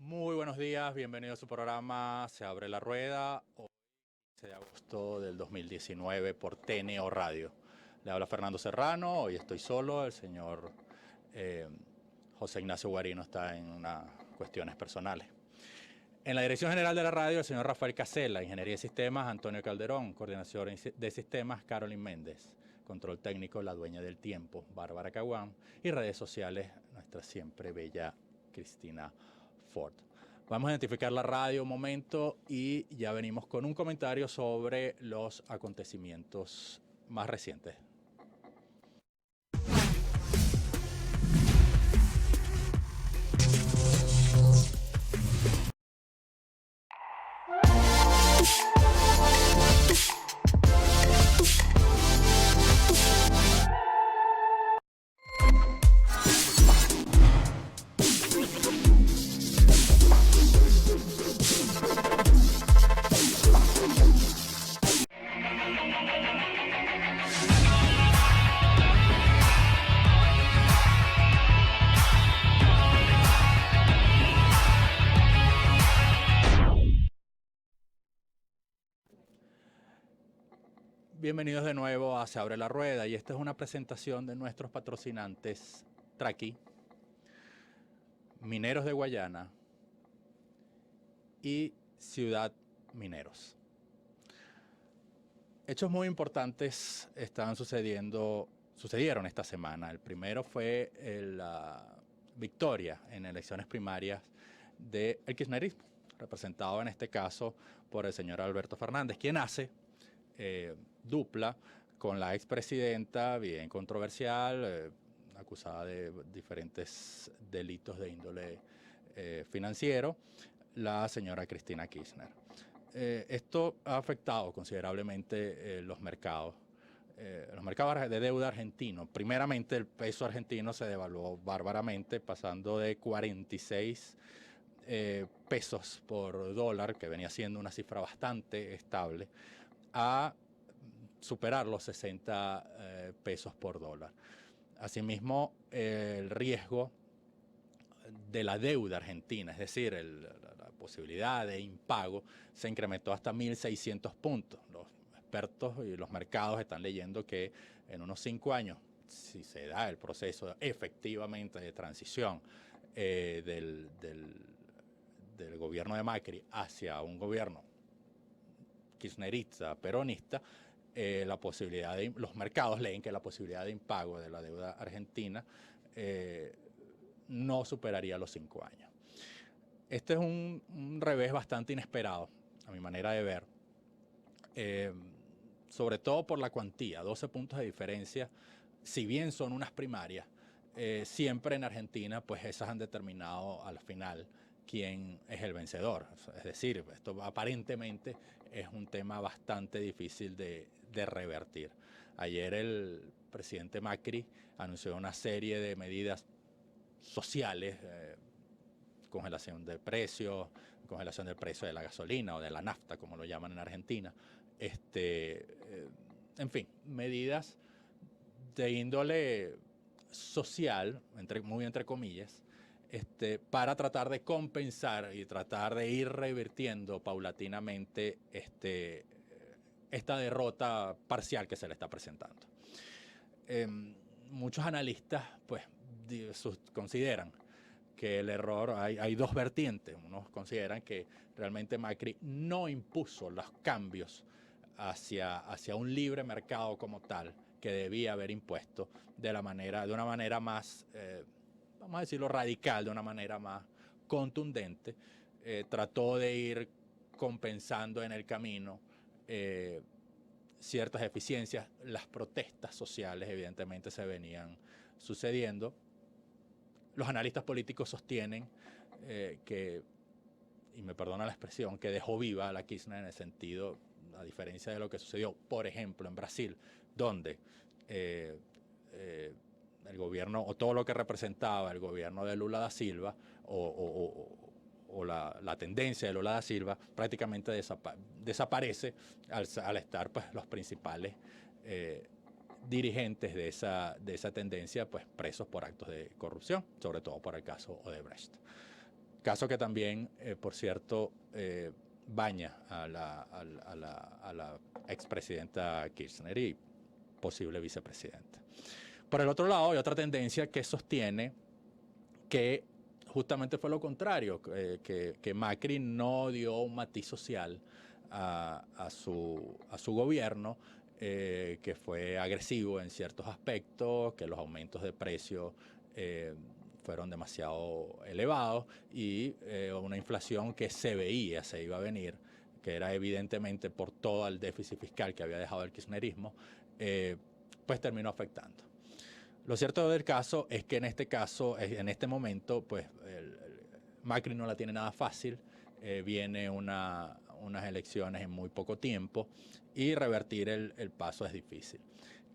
Muy buenos días, bienvenido a su programa Se abre la rueda, hoy 15 de agosto del 2019 por TNO Radio. Le habla Fernando Serrano, hoy estoy solo, el señor José Ignacio Guarino está en unas cuestiones personales. En la dirección general de la radio, el señor Rafael Casella, Ingeniería de Sistemas, Antonio Calderón, Coordinación de Sistemas, Carolyn Méndez, Control Técnico, la dueña del tiempo, Bárbara Caguán, y redes sociales, nuestra siempre bella Cristina Ford. Vamos a identificar la radio un momento y ya venimos con un comentario sobre los acontecimientos más recientes. Bienvenidos de nuevo a Se abre la rueda y esta es una presentación de nuestros patrocinantes Traqui, Mineros de Guayana y Ciudad Mineros. Hechos muy importantes sucedieron esta semana. El primero fue la victoria en elecciones primarias del kirchnerismo, representado en este caso por el señor Alberto Fernández, quien hace dupla con la expresidenta, bien controversial, acusada de diferentes delitos de índole financiero, la señora Cristina Kirchner. Esto ha afectado considerablemente los mercados de deuda argentino. Primeramente, el peso argentino se devaluó bárbaramente, pasando de 46 pesos por dólar, que venía siendo una cifra bastante estable, a superar los 60 pesos por dólar. Asimismo, el riesgo de la deuda argentina, es decir, la posibilidad de impago, se incrementó hasta 1.600 puntos. Los expertos y los mercados están leyendo que en unos 5 años, si se da el proceso efectivamente de transición del gobierno de Macri hacia un gobierno kirchnerista, peronista, los mercados leen que la posibilidad de impago de la deuda argentina no superaría los 5 años. Este es un revés bastante inesperado, a mi manera de ver, sobre todo por la cuantía, 12 puntos de diferencia, si bien son unas primarias, siempre en Argentina, pues esas han determinado al final quién es el vencedor. Es decir, esto aparentemente es un tema bastante difícil de revertir. Ayer el presidente Macri anunció una serie de medidas sociales, congelación de precios, congelación del precio de la gasolina o de la nafta, como lo llaman en Argentina. En fin, medidas de índole social, muy entre comillas, para tratar de compensar y tratar de ir revirtiendo paulatinamente esta derrota parcial que se le está presentando. Muchos analistas pues, consideran que el error, hay dos vertientes. Unos consideran que realmente Macri no impuso los cambios hacia un libre mercado como tal que debía haber impuesto de una manera más, vamos a decirlo, radical, de una manera más contundente. Trató de ir compensando en el camino ciertas deficiencias. Las protestas sociales evidentemente se venían sucediendo. Los analistas políticos sostienen que, y me perdona la expresión, que dejó viva a la Kirchner en el sentido, a diferencia de lo que sucedió, por ejemplo, en Brasil, donde el gobierno, o todo lo que representaba el gobierno de Lula da Silva, o la tendencia de Lula da Silva, prácticamente desaparece al estar pues, los principales dirigentes de esa tendencia pues, presos por actos de corrupción, sobre todo por el caso Odebrecht. Caso que también, por cierto, baña a la expresidenta Kirchner y posible vicepresidenta. Por el otro lado, hay otra tendencia que sostiene que justamente fue lo contrario, que Macri no dio un matiz social a su gobierno, que fue agresivo en ciertos aspectos, que los aumentos de precios fueron demasiado elevados y una inflación que se veía, se iba a venir, que era evidentemente por todo el déficit fiscal que había dejado el kirchnerismo, pues terminó afectando. Lo cierto del caso es que en este momento, pues Macri no la tiene nada fácil, viene unas elecciones en muy poco tiempo y revertir el paso es difícil.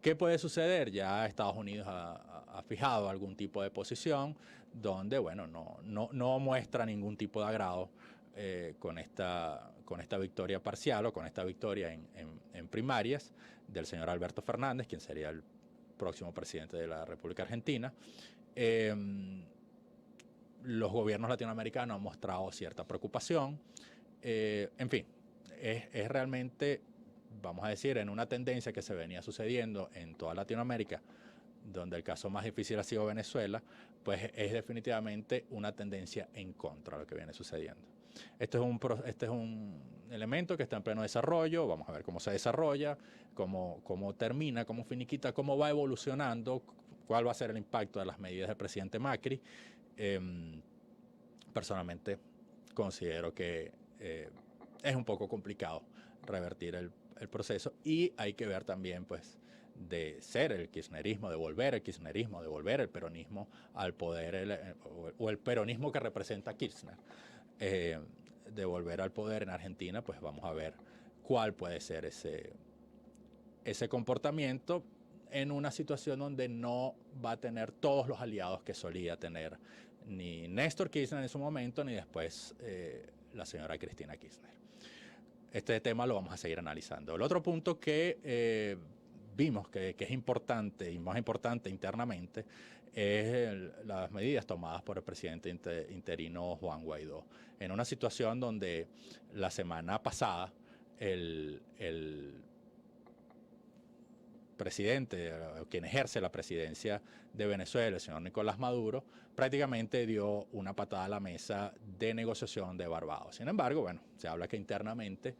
¿Qué puede suceder? Ya Estados Unidos ha fijado algún tipo de posición donde, bueno, no muestra ningún tipo de agrado con esta victoria parcial o con esta victoria en primarias del señor Alberto Fernández, quien sería el próximo presidente de la República Argentina. Los gobiernos latinoamericanos han mostrado cierta preocupación. En fin, es realmente, vamos a decir, en una tendencia que se venía sucediendo en toda Latinoamérica, donde el caso más difícil ha sido Venezuela, pues es definitivamente una tendencia en contra de lo que viene sucediendo. Este es un elemento que está en pleno desarrollo, vamos a ver cómo se desarrolla, cómo termina, cómo finiquita, cómo va evolucionando, cuál va a ser el impacto de las medidas del presidente Macri. Personalmente considero que es un poco complicado revertir el proceso y hay que ver también, pues, de ser el kirchnerismo, de volver el kirchnerismo, de volver el peronismo al poder, o el peronismo que representa Kirchner, de volver al poder en Argentina, pues vamos a ver cuál puede ser ese comportamiento en una situación donde no va a tener todos los aliados que solía tener ni Néstor Kirchner en su momento, ni después la señora Cristina Kirchner. Este tema lo vamos a seguir analizando. El otro punto que vimos que es importante y más importante internamente es las medidas tomadas por el presidente interino Juan Guaidó. En una situación donde la semana pasada el presidente, quien ejerce la presidencia de Venezuela, el señor Nicolás Maduro, prácticamente dio una patada a la mesa de negociación de Barbados. Sin embargo, bueno, se habla que internamente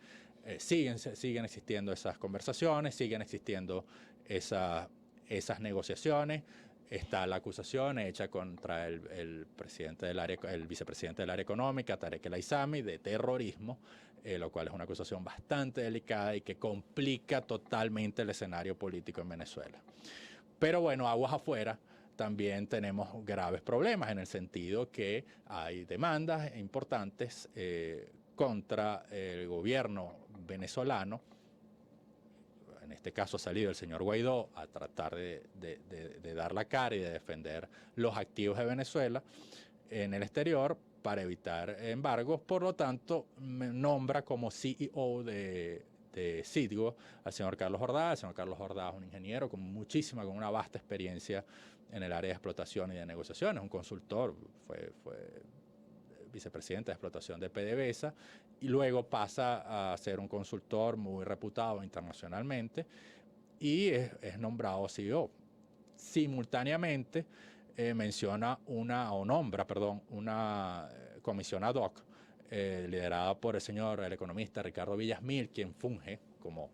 siguen existiendo esas conversaciones, siguen existiendo esas negociaciones. Está la acusación hecha contra el vicepresidente del área económica, Tarek El Aissami, de terrorismo, lo cual es una acusación bastante delicada y que complica totalmente el escenario político en Venezuela. Pero bueno, aguas afuera, también tenemos graves problemas en el sentido que hay demandas importantes contra el gobierno venezolano. En este caso ha salido el señor Guaidó a tratar de dar la cara y de defender los activos de Venezuela en el exterior para evitar embargos. Por lo tanto, nombra como CEO de Citgo al señor Carlos Ordaz. El señor Carlos Ordaz es un ingeniero con una vasta experiencia en el área de explotación y de negociaciones, un consultor, fue vicepresidente de explotación de PDVSA y luego pasa a ser un consultor muy reputado internacionalmente y es nombrado CEO. Simultáneamente nombra una comisión ad hoc liderada por el economista Ricardo Villasmil, quien funge como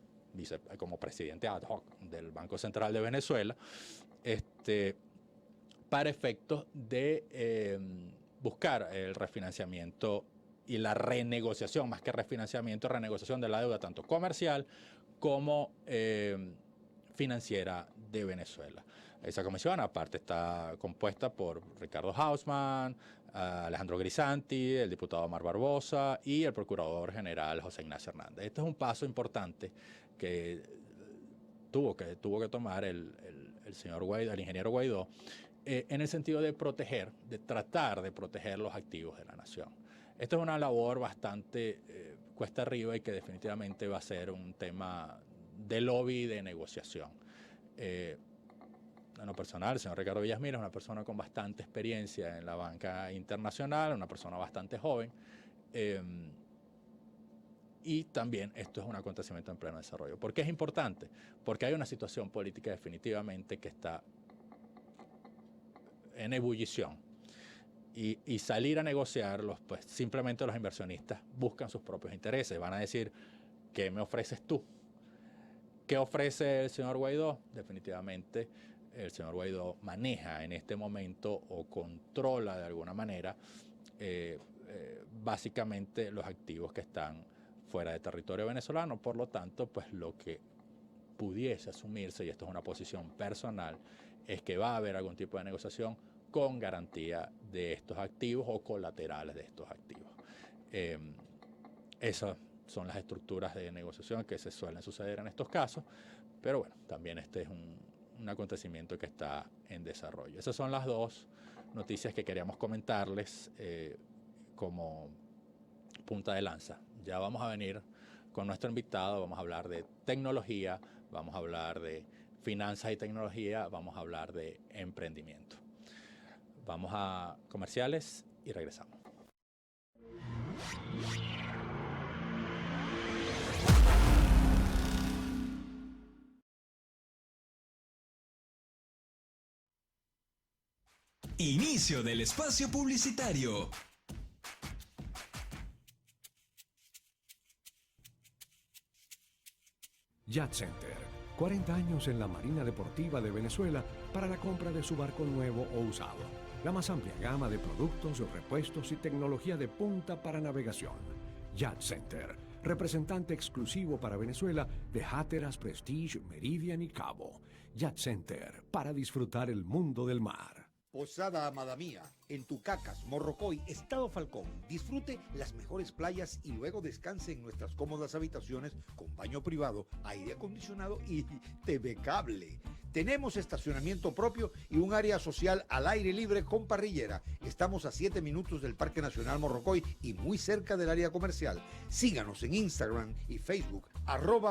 presidente ad hoc del Banco Central de Venezuela, para efectos de buscar el refinanciamiento y la renegociación, más que refinanciamiento, renegociación de la deuda tanto comercial como financiera de Venezuela. Esa comisión aparte está compuesta por Ricardo Hausmann, Alejandro Grisanti, el diputado Omar Barbosa y el procurador general José Ignacio Hernández. Este es un paso importante que tuvo que tomar el señor Guaidó, el ingeniero Guaidó, en el sentido de tratar de proteger los activos de la nación. Esto es una labor bastante cuesta arriba y que definitivamente va a ser un tema de lobby y de negociación. en lo personal, el señor Ricardo Villasmil es una persona con bastante experiencia en la banca internacional, una persona bastante joven. Y también esto es un acontecimiento en pleno desarrollo. ¿Por qué es importante? Porque hay una situación política definitivamente que está en ebullición. Y salir a negociarlos, pues simplemente los inversionistas buscan sus propios intereses. Van a decir, ¿qué me ofreces tú? ¿Qué ofrece el señor Guaidó? Definitivamente el señor Guaidó maneja en este momento o controla de alguna manera básicamente los activos que están fuera de territorio venezolano. Por lo tanto, pues lo que pudiese asumirse, y esto es una posición personal, es que va a haber algún tipo de negociación con garantía de estos activos o colaterales de estos activos. Esas son las estructuras de negociación que se suelen suceder en estos casos, pero bueno, también este es un acontecimiento que está en desarrollo. Esas son las dos noticias que queríamos comentarles como punta de lanza. Ya vamos a venir con nuestro invitado, vamos a hablar de tecnología, vamos a hablar de finanzas y tecnología, vamos a hablar de emprendimiento. Vamos a comerciales y regresamos. Inicio del espacio publicitario. Yacht Center, 40 años en la Marina Deportiva de Venezuela para la compra de su barco nuevo o usado. La más amplia gama de productos, repuestos y tecnología de punta para navegación. Yacht Center, representante exclusivo para Venezuela de Hatteras, Prestige, Meridian y Cabo. Yacht Center, para disfrutar el mundo del mar. Posada Amada Mía, en Tucacas, Morrocoy, Estado Falcón. Disfrute las mejores playas y luego descanse en nuestras cómodas habitaciones con baño privado, aire acondicionado y TV cable. Tenemos estacionamiento propio y un área social al aire libre con parrillera. Estamos a 7 minutos del Parque Nacional Morrocoy y muy cerca del área comercial. Síganos en Instagram y Facebook,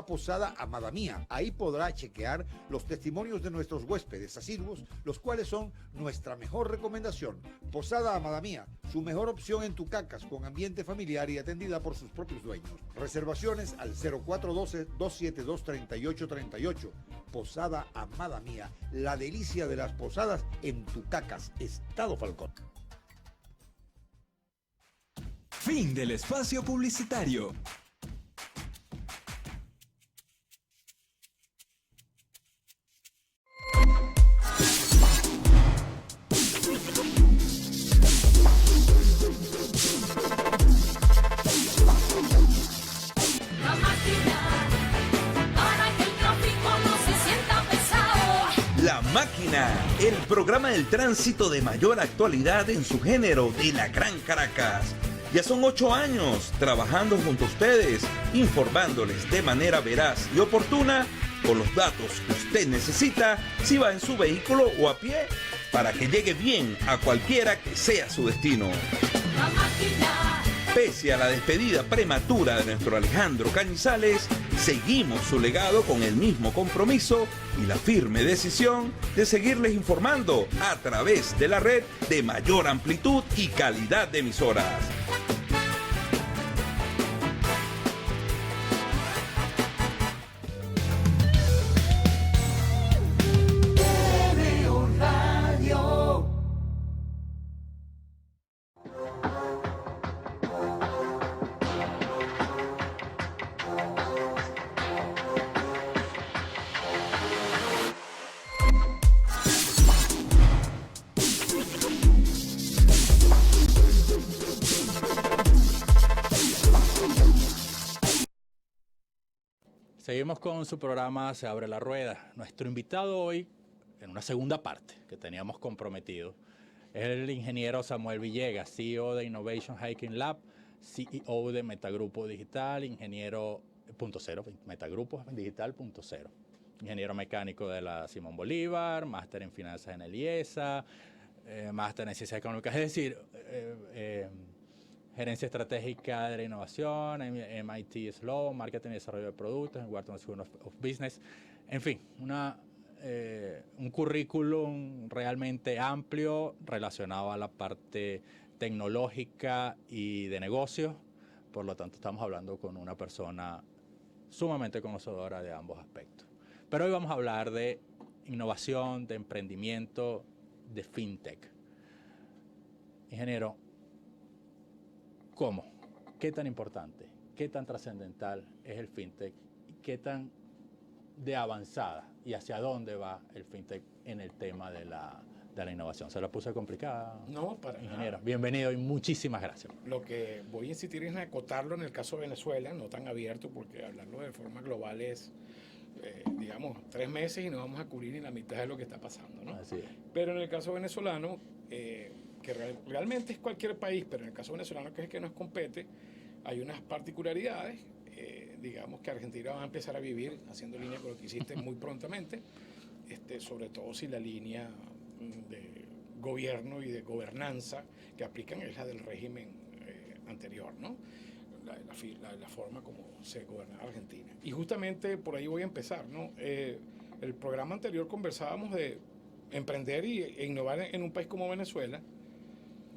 @Posada Amada Mía. Ahí podrá chequear los testimonios de nuestros huéspedes asiduos, los cuales son nuestra mejor recomendación. Posada Amada Mía, su mejor opción en Tucacas, con ambiente familiar y atendida por sus propios dueños. Reservaciones al 0412-272-3838. Posada Amada Mía, la delicia de las posadas en Tucacas, Estado Falcón. Fin del espacio publicitario. La Máquina, el programa del tránsito de mayor actualidad en su género de la Gran Caracas. Ya son 8 años trabajando junto a ustedes, informándoles de manera veraz y oportuna con los datos que usted necesita si va en su vehículo o a pie, para que llegue bien a cualquiera que sea su destino. La Máquina. Pese a la despedida prematura de nuestro Alejandro Cañizales, seguimos su legado con el mismo compromiso y la firme decisión de seguirles informando a través de la red de mayor amplitud y calidad de emisoras. Seguimos con su programa Se Abre la Rueda. Nuestro invitado hoy, en una segunda parte que teníamos comprometido, es el ingeniero Samuel Villegas, CEO de Innovation Hiking Lab, CEO de Metagrupo Digital, ingeniero .0, Metagrupo Digital .0, ingeniero mecánico de la Simón Bolívar, máster en finanzas en el IESA, máster en ciencias económicas, es decir, gerencia estratégica de la innovación, en MIT Sloan, marketing y desarrollo de productos, en Wharton School of Business. En fin, una un currículum realmente amplio relacionado a la parte tecnológica y de negocios. Por lo tanto, estamos hablando con una persona sumamente conocedora de ambos aspectos. Pero hoy vamos a hablar de innovación, de emprendimiento, de fintech. Ingeniero, ¿cómo? ¿Qué tan importante, qué tan trascendental es el fintech y qué tan de avanzada y hacia dónde va el fintech en el tema de la innovación? ¿Se la puse complicada? No, para ingeniero. nada. Bienvenido y muchísimas gracias. Lo que voy a insistir es en acotarlo en el caso de Venezuela, no tan abierto, porque hablarlo de forma global es, digamos, 3 meses y no vamos a cubrir ni la mitad de lo que está pasando, ¿no? Así es. Pero en el caso venezolano, que realmente es cualquier país, pero en el caso venezolano, que es el que nos compete, hay unas particularidades. Digamos que Argentina va a empezar a vivir haciendo línea con lo que hiciste muy prontamente, sobre todo si la línea de gobierno y de gobernanza que aplican es la del régimen anterior, ¿no? La forma como se gobernaba Argentina. Y justamente por ahí voy a empezar, ¿no? El programa anterior conversábamos de emprender e innovar en un país como Venezuela,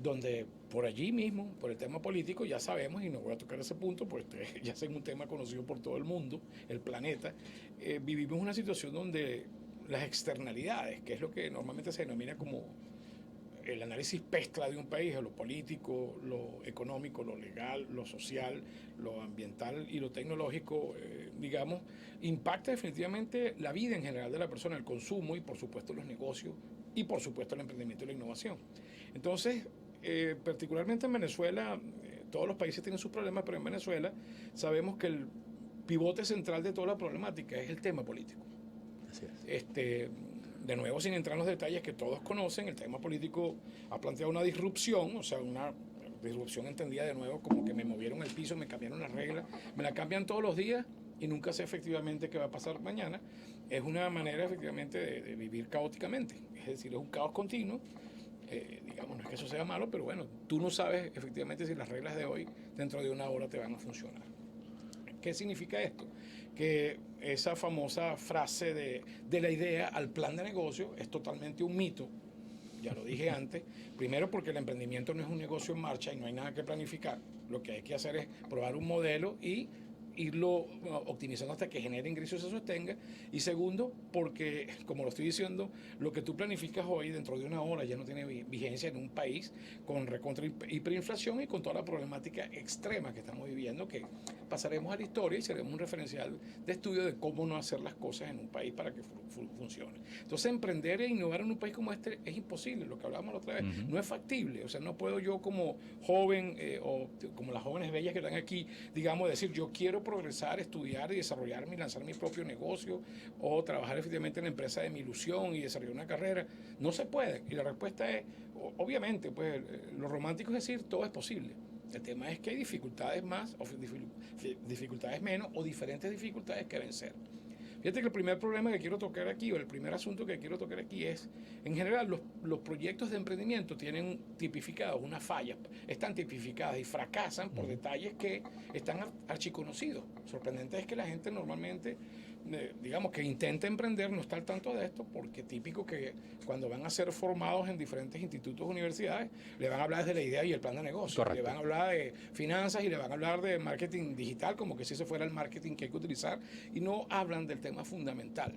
donde por allí mismo, por el tema político, ya sabemos, y no voy a tocar ese punto, porque ya es un tema conocido por todo el mundo, el planeta, vivimos una situación donde las externalidades, que es lo que normalmente se denomina como el análisis PESCLA de un país, lo político, lo económico, lo legal, lo social, lo ambiental y lo tecnológico, digamos, impacta definitivamente la vida en general de la persona, el consumo y por supuesto los negocios y por supuesto el emprendimiento y la innovación. Entonces, particularmente en Venezuela, todos los países tienen sus problemas, pero en Venezuela sabemos que el pivote central de toda la problemática es el tema político. Así es. De nuevo, sin entrar en los detalles que todos conocen, el tema político ha planteado una disrupción, o sea, una disrupción entendida de nuevo como que me movieron el piso, me cambiaron las reglas, me la cambian todos los días y nunca sé efectivamente qué va a pasar mañana. Es una manera efectivamente de vivir caóticamente, es decir, es un caos continuo. Digamos, no es que eso sea malo, pero bueno, tú no sabes efectivamente si las reglas de hoy dentro de una hora te van a funcionar. ¿Qué significa esto? Que esa famosa frase de la idea al plan de negocio es totalmente un mito, ya lo dije antes. Primero porque el emprendimiento no es un negocio en marcha y no hay nada que planificar. Lo que hay que hacer es probar un modelo y irlo optimizando hasta que genere ingresos y se sostenga. Y segundo, porque, como lo estoy diciendo, lo que tú planificas hoy dentro de una hora ya no tiene vigencia en un país con recontra hiperinflación y con toda la problemática extrema que estamos viviendo, que pasaremos a la historia y seremos un referencial de estudio de cómo no hacer las cosas en un país para que funcione. Entonces, emprender e innovar en un país como este es imposible, lo que hablábamos la otra vez, no es factible. O sea, no puedo yo como joven o como las jóvenes bellas que están aquí, digamos, decir, yo quiero progresar, estudiar y desarrollarme y lanzar mi propio negocio o trabajar efectivamente en la empresa de mi ilusión y desarrollar una carrera. No se puede. Y la respuesta es, obviamente, pues lo romántico es decir, todo es posible. El tema es que hay dificultades más o dificultades menos o diferentes dificultades que vencer. Fíjate que el primer problema que quiero tocar aquí, o el primer asunto que quiero tocar aquí es, en general, los proyectos de emprendimiento tienen tipificados unas fallas, están tipificadas y fracasan por detalles que están archiconocidos. Sorprendente es que la gente normalmente, digamos, que intenta emprender no está al tanto de esto, porque típico que cuando van a ser formados en diferentes institutos o universidades, le van a hablar de la idea y el plan de negocio. Correcto. Le van a hablar de finanzas y le van a hablar de marketing digital, como que si ese fuera el marketing que hay que utilizar, y no hablan del tema fundamental.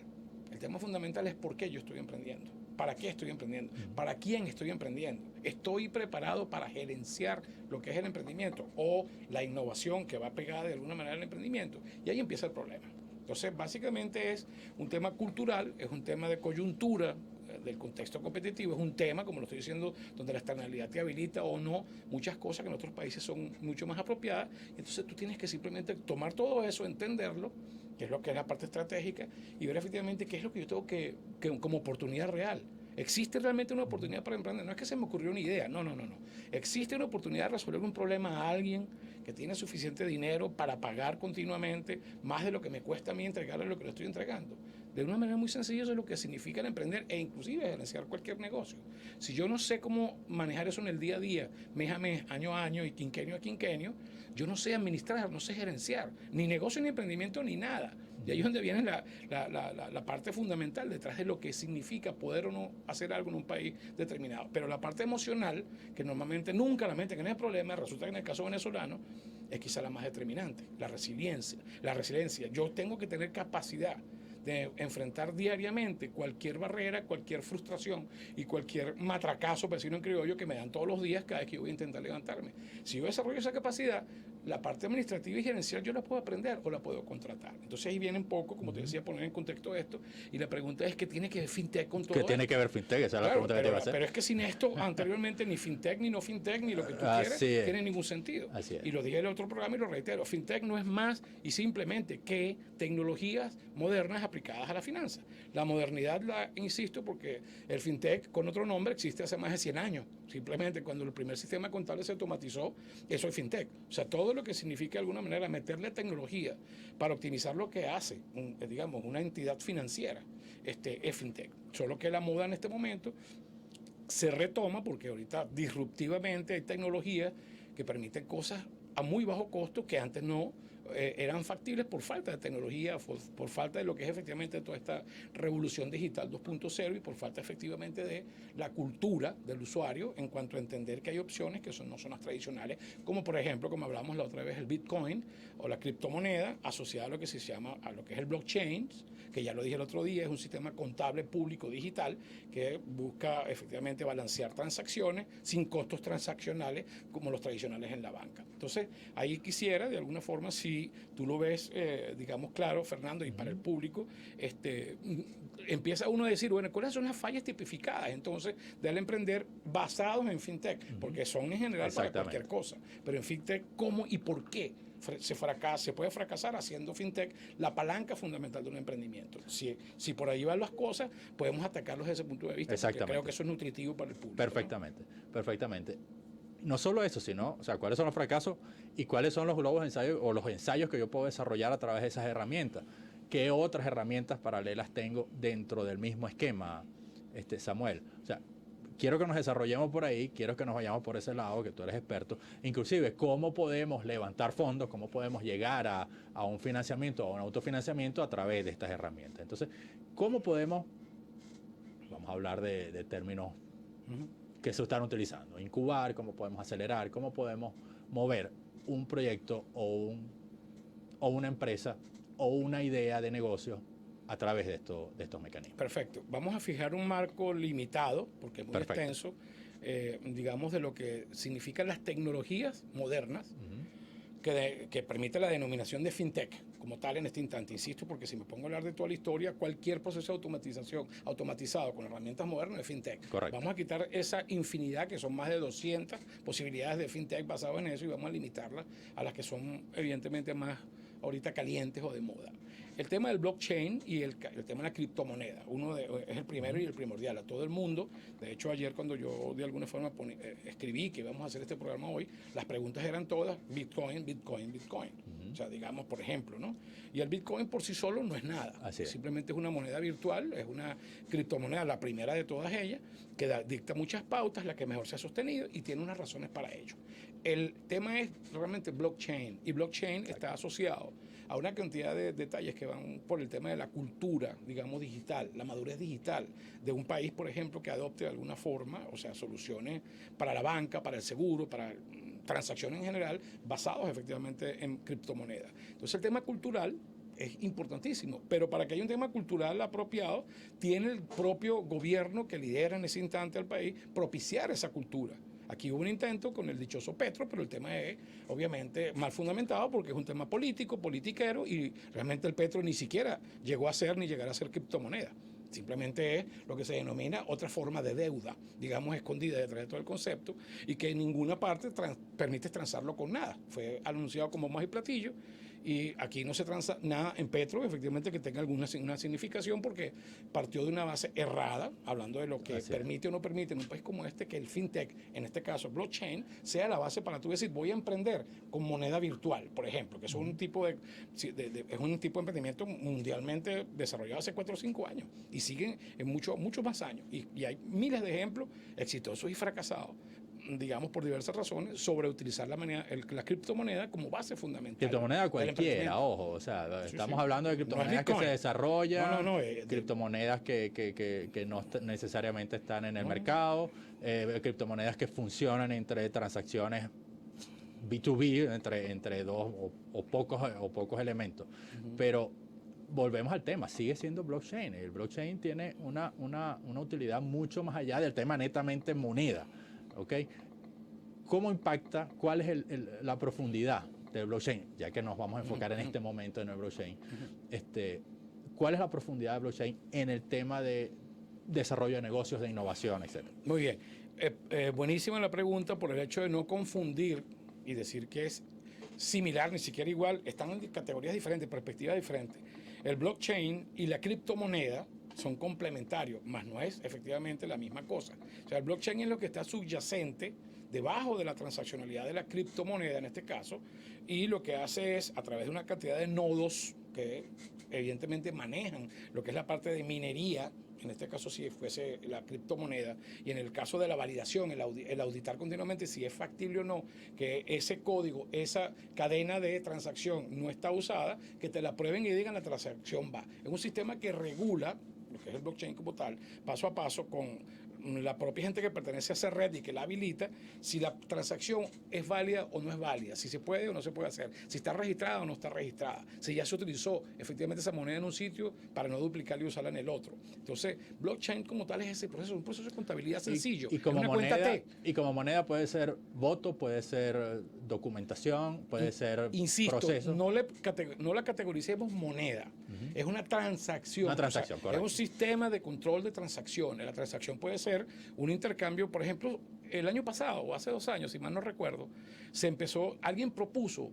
El tema fundamental es por qué yo estoy emprendiendo, para qué estoy emprendiendo, para quién estoy emprendiendo. Estoy preparado para gerenciar lo que es el emprendimiento o la innovación que va pegada de alguna manera al emprendimiento. Y ahí empieza el problema. Entonces, básicamente es un tema cultural, es un tema de coyuntura del contexto competitivo, es un tema, como lo estoy diciendo, donde la externalidad te habilita o no muchas cosas que en otros países son mucho más apropiadas. Entonces tú tienes que simplemente tomar todo eso, entenderlo, que es lo que es la parte estratégica, y ver efectivamente qué es lo que yo tengo que como oportunidad real. ¿Existe realmente una oportunidad para emprender? No es que se me ocurrió una idea, no. Existe una oportunidad de resolver un problema a alguien que tiene suficiente dinero para pagar continuamente más de lo que me cuesta a mí entregarle lo que le estoy entregando. De una manera muy sencilla, eso es lo que significa el emprender e inclusive gerenciar cualquier negocio. Si yo no sé cómo manejar eso en el día a día, mes a mes, año a año y quinquenio a quinquenio, yo no sé administrar, no sé gerenciar, ni negocio, ni emprendimiento, ni nada. Y ahí es donde viene la parte fundamental detrás de lo que significa poder o no hacer algo en un país determinado. Pero la parte emocional, que normalmente nunca la mente, que no es problema, resulta que en el caso venezolano es quizá la más determinante, la resiliencia. La resiliencia, yo tengo que tener capacidad de enfrentar diariamente cualquier barrera, cualquier frustración y cualquier matracazo, por decirlo en criollo, que me dan todos los días cada vez que yo voy a intentar levantarme. Si yo desarrollo esa capacidad, la parte administrativa y gerencial yo la puedo aprender o la puedo contratar. Entonces ahí viene un poco, como te decía, poner en contexto esto, y la pregunta es, ¿qué tiene que ver FinTech con todo ¿Qué tiene que ver FinTech? Esa es la pregunta que te iba a hacer. Pero es que sin esto, anteriormente, ni FinTech, ni no FinTech, ni lo que tú quieras, tiene ningún sentido. Así es. Y lo dije en el otro programa y lo reitero, FinTech no es más y simplemente que tecnologías modernas aplicadas a la finanza. La modernidad la insisto porque el FinTech con otro nombre existe hace más de 100 años. Simplemente cuando el primer sistema contable se automatizó, eso es FinTech. O sea, todo lo que significa de alguna manera meterle tecnología para optimizar lo que hace, digamos, una entidad financiera, es FinTech. Solo que la moda en este momento se retoma porque ahorita disruptivamente hay tecnologías que permiten cosas a muy bajo costo que antes no eran factibles por falta de tecnología, por falta de lo que es efectivamente toda esta revolución digital 2.0 y por falta efectivamente de la cultura del usuario en cuanto a entender que hay opciones que no son las tradicionales, como por ejemplo, como hablamos la otra vez, el Bitcoin o la criptomoneda asociada a lo que se llama, a lo que es el blockchain, que ya lo dije el otro día, es un sistema contable público digital que busca efectivamente balancear transacciones sin costos transaccionales como los tradicionales en la banca. Entonces, ahí quisiera, de alguna forma, si tú lo ves, digamos, claro, Fernando, y para el público, empieza uno a decir, bueno, ¿cuáles son las fallas tipificadas entonces del emprender basados en FinTech? Porque son en general para cualquier cosa, pero en FinTech, ¿cómo y por qué se puede fracasar haciendo FinTech la palanca fundamental de un emprendimiento? Si por ahí van las cosas, podemos atacarlos desde ese punto de vista, porque creo que eso es nutritivo para el público. Perfectamente, ¿no? Perfectamente. No solo eso, sino, o sea, cuáles son los fracasos y cuáles son los globos de ensayo o los ensayos que yo puedo desarrollar a través de esas herramientas. ¿Qué otras herramientas paralelas tengo dentro del mismo esquema, Samuel? O sea, quiero que nos desarrollemos por ahí, quiero que nos vayamos por ese lado, que tú eres experto. Inclusive, ¿cómo podemos levantar fondos? ¿Cómo podemos llegar a un financiamiento, a un autofinanciamiento a través de estas herramientas? Entonces, ¿cómo podemos, vamos a hablar de términos que se están utilizando, incubar, cómo podemos acelerar, cómo podemos mover un proyecto o una empresa o una idea de negocio a través de estos mecanismos? Perfecto. Vamos a fijar un marco limitado, porque es muy extenso, digamos, de lo que significan las tecnologías modernas que permite la denominación de FinTech como tal en este instante. Insisto, porque si me pongo a hablar de toda la historia, cualquier proceso de automatización automatizado con herramientas modernas es FinTech. Correcto. Vamos a quitar esa infinidad, que son más de 200 posibilidades de FinTech basado en eso, y vamos a limitarlas a las que son evidentemente más ahorita calientes o de moda. El tema del blockchain y el tema de la criptomoneda, es el primero y el primordial a todo el mundo. De hecho, ayer cuando yo de alguna forma escribí que íbamos a hacer este programa hoy, las preguntas eran todas Bitcoin, Bitcoin, Bitcoin. O sea, digamos, por ejemplo, ¿no? Y el Bitcoin por sí solo no es nada. Simplemente es una moneda virtual, es una criptomoneda, la primera de todas ellas, que dicta muchas pautas, la que mejor se ha sostenido y tiene unas razones para ello. El tema es realmente blockchain, y blockchain está asociado a una cantidad de detalles que van por el tema de la cultura, digamos, digital, la madurez digital de un país, por ejemplo, que adopte de alguna forma, o sea, soluciones para la banca, para el seguro, para transacciones en general, basados efectivamente en criptomonedas. Entonces, el tema cultural es importantísimo, pero para que haya un tema cultural apropiado, tiene el propio gobierno que lidera en ese instante al país propiciar esa cultura. Aquí hubo un intento con el dichoso Petro, pero el tema es obviamente mal fundamentado porque es un tema político, politiquero, y realmente el Petro ni siquiera llegó a ser ni llegará a ser criptomoneda. Simplemente es lo que se denomina otra forma de deuda, digamos, escondida detrás de todo el concepto, y que en ninguna parte permite transarlo con nada. Fue anunciado como más y platillo, Y aquí no se transa nada en Petro, efectivamente, que tenga una significación, porque partió de una base errada, hablando de lo que permite o no permite en un país como este, que el fintech, en este caso blockchain, sea la base para tú decir, voy a emprender con moneda virtual, por ejemplo, que es un tipo de emprendimiento mundialmente desarrollado hace 4 o 5 años y siguen en muchos más años. Y hay miles de ejemplos exitosos y fracasados, digamos, por diversas razones, sobre utilizar la criptomoneda como base fundamental. Criptomoneda cualquiera, ojo, o sea, estamos hablando de criptomonedas que se desarrollan, criptomonedas que no necesariamente están en el mercado, criptomonedas que funcionan entre transacciones B2B, entre dos o pocos elementos. Pero volvemos al tema, sigue siendo blockchain. El blockchain tiene una utilidad mucho más allá del tema netamente moneda. ¿Okay? ¿Cómo impacta? ¿Cuál es la profundidad del blockchain? Ya que nos vamos a enfocar en este momento en el blockchain. ¿Cuál es la profundidad del blockchain en el tema de desarrollo de negocios, de innovación, etcétera? Muy bien. Buenísima la pregunta por el hecho de no confundir y decir que es similar, ni siquiera igual. Están en categorías diferentes, perspectivas diferentes. El blockchain y la criptomoneda son complementarios, más no es efectivamente la misma cosa. O sea, el blockchain es lo que está subyacente debajo de la transaccionalidad de la criptomoneda en este caso, y lo que hace es, a través de una cantidad de nodos que evidentemente manejan lo que es la parte de minería, en este caso si fuese la criptomoneda, y en el caso de la validación, el auditar continuamente si es factible o no, que ese código, esa cadena de transacción no está usada, que te la prueben y digan la transacción va. Es un sistema que regula lo que es el blockchain como tal, paso a paso, con la propia gente que pertenece a esa red y que la habilita, si la transacción es válida o no es válida, si se puede o no se puede hacer, si está registrada o no está registrada, si ya se utilizó efectivamente esa moneda en un sitio para no duplicarla y usarla en el otro. Entonces, blockchain como tal es ese proceso, un proceso de contabilidad sencillo. Y como moneda puede ser voto, puede ser documentación, puede ser proceso. No la categoricemos moneda. Es una transacción. Una transacción, correcto. Es un sistema de control de transacciones. La transacción puede ser un intercambio, por ejemplo, el año pasado o hace 2 años, si mal no recuerdo, alguien propuso,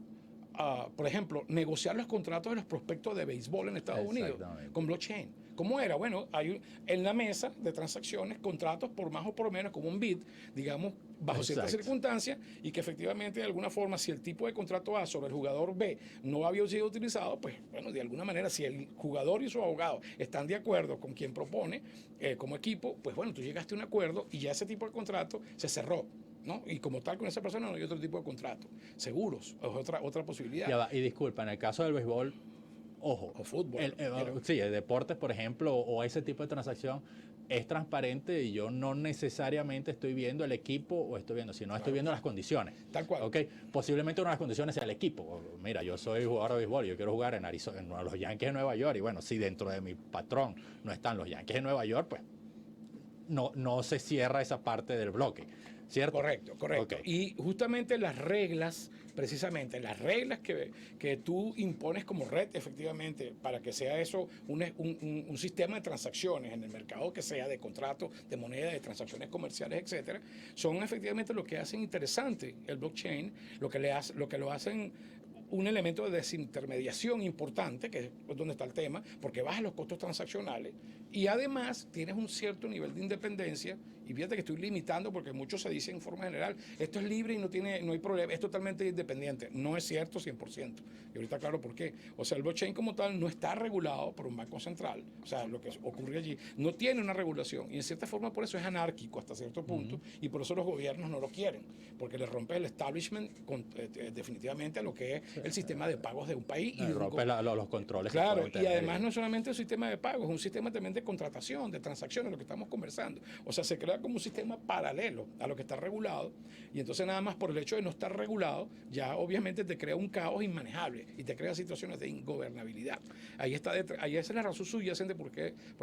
por ejemplo, negociar los contratos de los prospectos de béisbol en Estados Unidos con blockchain. ¿Cómo era? Bueno, hay en la mesa de transacciones contratos por más o por menos, como un bid, digamos, bajo ciertas circunstancias, y que efectivamente de alguna forma, si el tipo de contrato A sobre el jugador B no había sido utilizado, pues bueno, de alguna manera, si el jugador y su abogado están de acuerdo con quien propone como equipo, pues bueno, tú llegaste a un acuerdo y ya ese tipo de contrato se cerró, ¿no? Y como tal, con esa persona no hay otro tipo de contrato. Seguros, es otra posibilidad. Ya va, y disculpa, en el caso del béisbol, ojo, o fútbol. El deportes, por ejemplo, o ese tipo de transacción es transparente y yo no necesariamente estoy viendo el equipo o estoy viendo, sino estoy viendo las condiciones. Tal cual. ¿Okay? Posiblemente una de las condiciones sea el equipo. Mira, yo soy jugador de béisbol, yo quiero jugar en Arizona, en los Yankees de Nueva York, y bueno, si dentro de mi patrón no están los Yankees de Nueva York, pues no se cierra esa parte del bloque. ¿Cierto? Correcto. Okay. Y justamente las reglas, precisamente las reglas que tú impones como red, efectivamente, para que sea eso un sistema de transacciones en el mercado, que sea de contratos, de moneda, de transacciones comerciales, etcétera, son efectivamente lo que hacen interesante el blockchain, lo que lo hacen un elemento de desintermediación importante, que es donde está el tema, porque baja los costos transaccionales y además tienes un cierto nivel de independencia. Y fíjate que estoy limitando, porque muchos se dicen en forma general, esto es libre y no hay problema, es totalmente independiente. No es cierto 100%. Y ahorita claro por qué. O sea, el blockchain como tal no está regulado por un banco central. O sea, lo que ocurre allí no tiene una regulación. Y en cierta forma por eso es anárquico hasta cierto punto. Y por eso los gobiernos no lo quieren. Porque le rompe el establishment definitivamente a lo que es el sistema de pagos de un país. Y rompe los controles. Claro, y además no es solamente un sistema de pagos, es un sistema también de contratación, de transacciones, lo que estamos conversando. O sea, se crea como un sistema paralelo a lo que está regulado, y entonces nada más por el hecho de no estar regulado, ya obviamente te crea un caos inmanejable y te crea situaciones de ingobernabilidad. Ahí esa es la razón subyacente por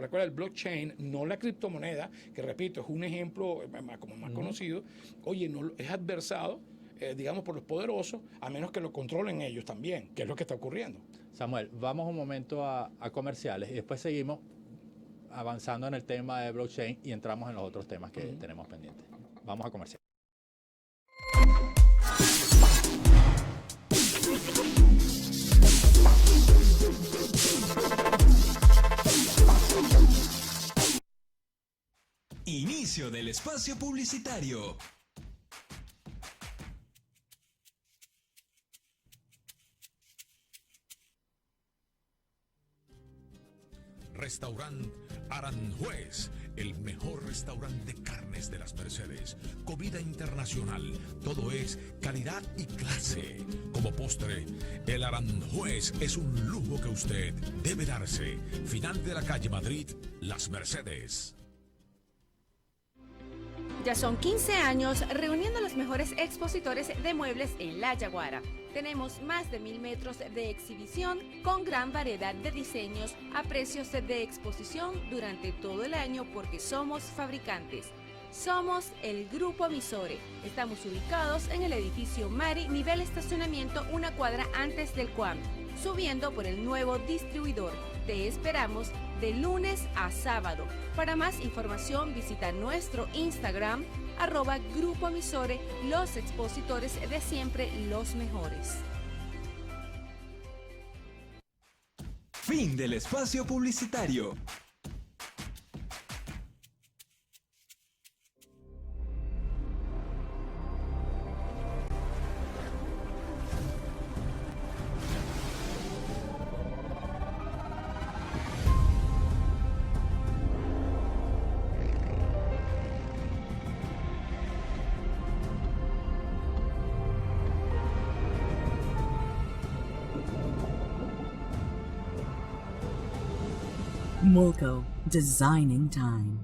la cual el blockchain, no la criptomoneda, que repito, es un ejemplo como más conocido, no es adversado, digamos, por los poderosos, a menos que lo controlen ellos también, que es lo que está ocurriendo. Samuel, vamos un momento a comerciales y después seguimos avanzando en el tema de blockchain y entramos en los otros temas que tenemos pendientes. Vamos a comercial. Inicio del espacio publicitario. Restaurant Aranjuez, el mejor restaurante de carnes de las Mercedes. Comida internacional, todo es calidad y clase. Como postre, el Aranjuez es un lujo que usted debe darse. Final de la calle Madrid, Las Mercedes. Ya son 15 años reuniendo a los mejores expositores de muebles en La Yaguara. Tenemos más de 1000 metros de exhibición con gran variedad de diseños a precios de exposición durante todo el año porque somos fabricantes. Somos el Grupo Misore. Estamos ubicados en el edificio Mari, nivel estacionamiento, una cuadra antes del CUAM, subiendo por el nuevo distribuidor. Te esperamos de lunes a sábado. Para más información visita nuestro Instagram @Grupo Misore, los expositores de siempre, los mejores. Fin del espacio publicitario. Mulco, designing time.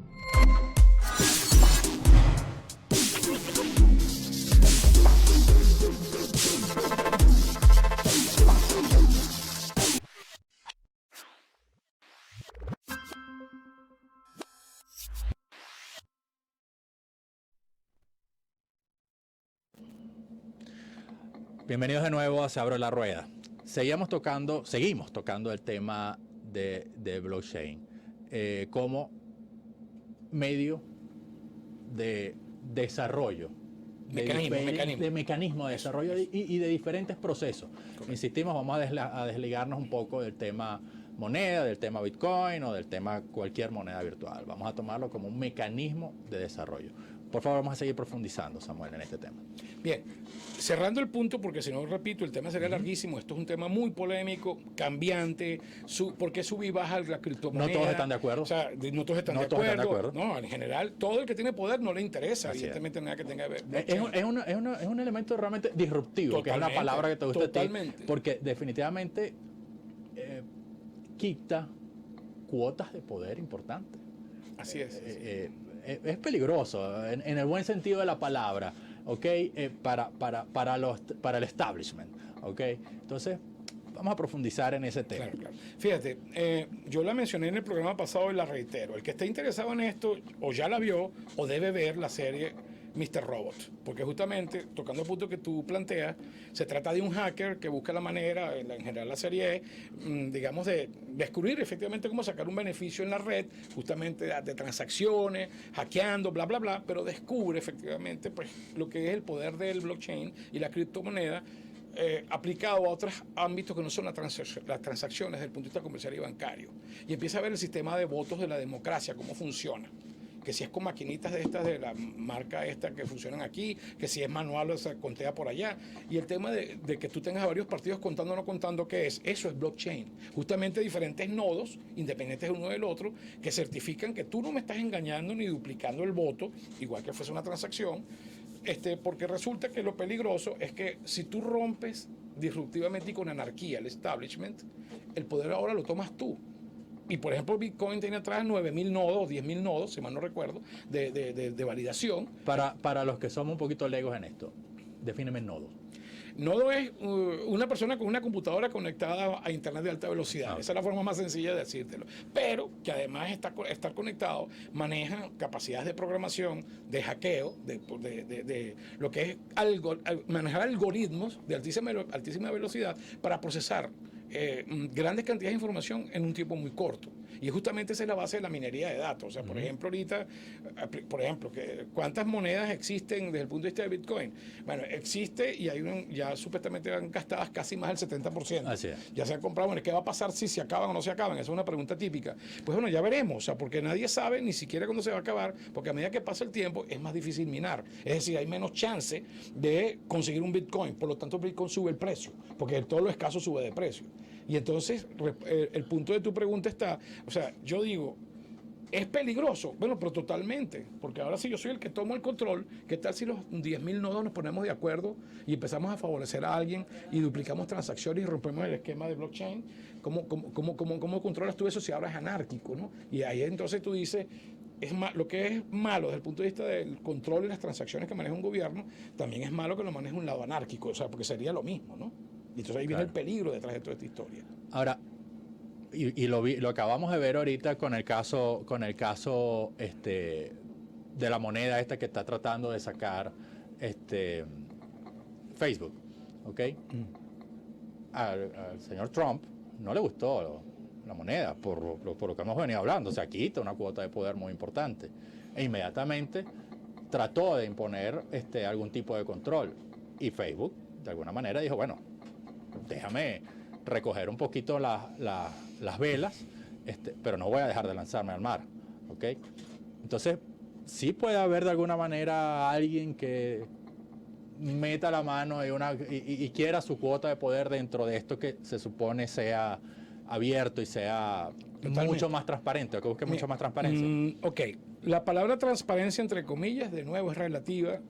Bienvenidos de nuevo a Se Abre la Rueda. Seguimos tocando el tema de blockchain como medio de desarrollo, de mecanismo de desarrollo y de diferentes procesos. Correcto. Insistimos, vamos a desligarnos un poco del tema moneda, del tema Bitcoin o del tema cualquier moneda virtual. Vamos a tomarlo como un mecanismo de desarrollo. Por favor, vamos a seguir profundizando, Samuel, en este tema. Bien, cerrando el punto, porque si no, repito, el tema sería larguísimo. Esto es un tema muy polémico, cambiante. ¿Por qué sube y baja la criptomoneda? No todos están de acuerdo. O sea, no todos están de acuerdo. No, en general, todo el que tiene poder no le interesa, así evidentemente, nada que tenga que ver. Es un elemento realmente disruptivo, totalmente, que es la palabra que te gusta totalmente. A ti, porque definitivamente quita cuotas de poder importantes. Así es. Es peligroso, en el buen sentido de la palabra, ¿ok? Para el establishment, ¿ok? Entonces, vamos a profundizar en ese tema. Claro. Fíjate, yo la mencioné en el programa pasado y la reitero. El que esté interesado en esto, o ya la vio, o debe ver la serie Mr. Robot, porque justamente, tocando el punto que tú planteas, se trata de un hacker que busca la manera, en general la serie es, digamos, de descubrir efectivamente cómo sacar un beneficio en la red, justamente de transacciones, hackeando, bla, bla, bla, pero descubre efectivamente pues, lo que es el poder del blockchain y la criptomoneda aplicado a otros ámbitos que no son las transacciones desde el punto de vista comercial y bancario. Y empieza a ver el sistema de votos de la democracia, cómo funciona. Que si es con maquinitas de estas, de la marca esta que funcionan aquí, que si es manual o se contea por allá. Y el tema de que tú tengas varios partidos contando o no contando, ¿qué es? Eso es blockchain. Justamente diferentes nodos, independientes uno del otro, que certifican que tú no me estás engañando ni duplicando el voto, igual que fuese una transacción, porque resulta que lo peligroso es que si tú rompes disruptivamente y con anarquía el establishment, el poder ahora lo tomas tú. Y por ejemplo, Bitcoin tiene atrás 9.000 nodos, 10.000 nodos, si mal no recuerdo, de validación. Para los que somos un poquito legos en esto, defíneme nodo. Nodo es una persona con una computadora conectada a internet de alta velocidad. Esa es la forma más sencilla de decírtelo. Pero que además estar conectado maneja capacidades de programación, de hackeo, de lo que es manejar algoritmos de altísima velocidad para procesar grandes cantidades de información en un tiempo muy corto. Y justamente esa es la base de la minería de datos. O sea, por ejemplo, ahorita, ¿cuántas monedas existen desde el punto de vista de Bitcoin? Bueno, existe y ya supuestamente van gastadas casi más del 70%. Así es. Ya se han comprado. Bueno, ¿qué va a pasar si se acaban o no se acaban? Esa es una pregunta típica. Pues bueno, ya veremos. O sea, porque nadie sabe ni siquiera cuándo se va a acabar, porque a medida que pasa el tiempo es más difícil minar. Es decir, hay menos chance de conseguir un Bitcoin. Por lo tanto, Bitcoin sube el precio, porque todo lo escaso sube de precio. Y entonces, el punto de tu pregunta está, o sea, yo digo, ¿es peligroso? Bueno, pero totalmente, porque ahora si yo soy el que tomo el control, ¿qué tal si los 10.000 nodos nos ponemos de acuerdo y empezamos a favorecer a alguien y duplicamos transacciones y rompemos el esquema de blockchain? ¿Cómo controlas tú eso si ahora es anárquico, ¿no? Y ahí entonces tú dices, lo que es malo desde el punto de vista del control y las transacciones que maneja un gobierno, también es malo que lo maneje un lado anárquico, o sea, porque sería lo mismo, ¿no? Y entonces ahí viene el peligro detrás de toda esta historia. Ahora, y lo acabamos de ver ahorita con el caso de la moneda esta que está tratando de sacar Facebook, ¿ok? Al señor Trump no le gustó la moneda por lo que hemos venido hablando, o sea, quita una cuota de poder muy importante e inmediatamente trató de imponer algún tipo de control, y Facebook de alguna manera dijo, bueno, déjame recoger un poquito las velas, pero no voy a dejar de lanzarme al mar, ¿ok? Entonces, sí puede haber de alguna manera alguien que meta la mano y quiera su cuota de poder dentro de esto que se supone sea abierto y sea mucho más transparente, o que busque mucho más transparencia. Ok, la palabra transparencia, entre comillas, de nuevo es relativa,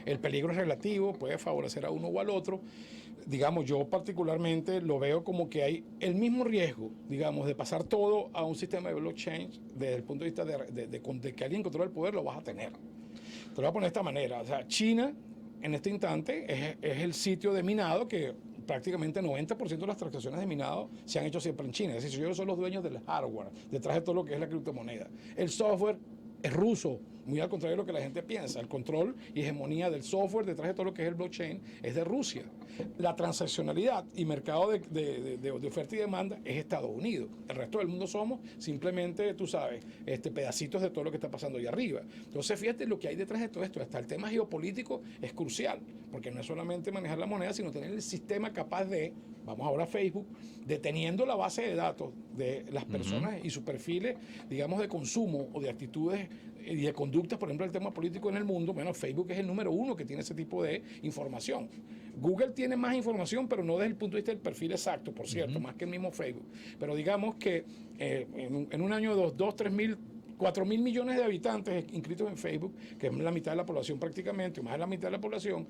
el peligro es relativo, puede favorecer a uno o al otro. Digamos, yo particularmente lo veo como que hay el mismo riesgo, digamos, de pasar todo a un sistema de blockchain desde el punto de vista de que alguien controla el poder, lo vas a tener. Te lo voy a poner de esta manera, o sea, China en este instante es el sitio de minado que prácticamente 90% de las transacciones de minado se han hecho siempre en China. Es decir, ellos son los dueños del hardware, detrás de todo lo que es la criptomoneda. El software es ruso, muy al contrario de lo que la gente piensa. El control y hegemonía del software detrás de todo lo que es el blockchain es de Rusia. La transaccionalidad y mercado de oferta y demanda es Estados Unidos. El resto del mundo somos simplemente, tú sabes, pedacitos de todo lo que está pasando ahí arriba. Entonces, fíjate lo que hay detrás de todo esto. Hasta el tema geopolítico es crucial, porque no es solamente manejar la moneda, sino tener el sistema capaz de, vamos ahora a Facebook, deteniendo la base de datos de las personas y sus perfiles, digamos, de consumo o de actitudes y de conductas, por ejemplo, el tema político en el mundo. Bueno, Facebook es el número 1 que tiene ese tipo de información. Google tiene más información, pero no desde el punto de vista del perfil exacto, por cierto, más que el mismo Facebook. Pero digamos que en un año de 4 mil millones de habitantes inscritos en Facebook, que es la mitad de la población prácticamente, o más de la mitad de la población,